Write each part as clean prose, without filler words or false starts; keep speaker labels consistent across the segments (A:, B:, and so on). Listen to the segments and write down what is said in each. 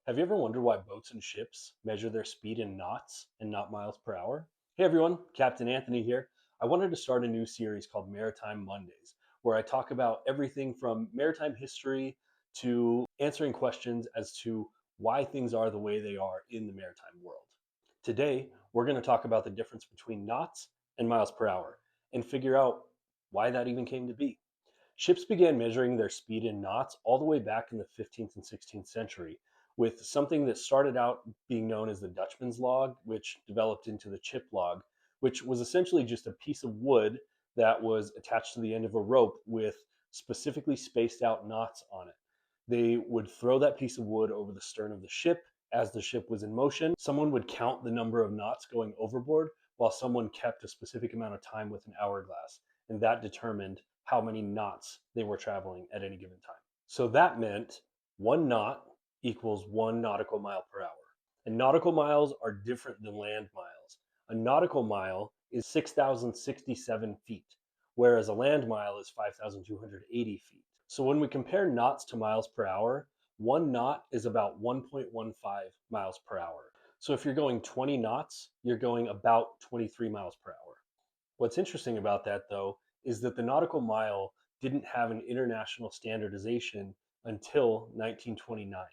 A: Have you ever wondered why boats and ships measure their speed in knots and not miles per hour? Hey everyone, Captain Anthony here. I wanted to start a new series called Maritime Mondays, where I talk about everything from maritime history to answering questions as to why things are the way they are in the maritime world. Today, we're going to talk about the difference between knots and miles per hour and figure out why that even came to be. Ships began measuring their speed in knots all the way back in the 15th and 16th century, with something that started out being known as the Dutchman's log, which developed into the chip log, which was essentially just a piece of wood that was attached to the end of a rope with specifically spaced out knots on it. They would throw that piece of wood over the stern of the ship as the ship was in motion. Someone would count the number of knots going overboard while someone kept a specific amount of time with an hourglass, and that determined how many knots they were traveling at any given time. So that meant 1 knot equals 1 nautical mile per hour. And nautical miles are different than land miles. A nautical mile is 6,067 feet, whereas a land mile is 5,280 feet. So when we compare knots to miles per hour, 1 knot is about 1.15 miles per hour. So if you're going 20 knots, you're going about 23 miles per hour. What's interesting about that, though, is that the nautical mile didn't have an international standardization until 1929.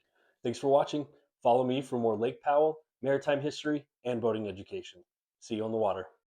A: Thanks for watching. Follow me for more Lake Powell, maritime history, and boating education. See you on the water.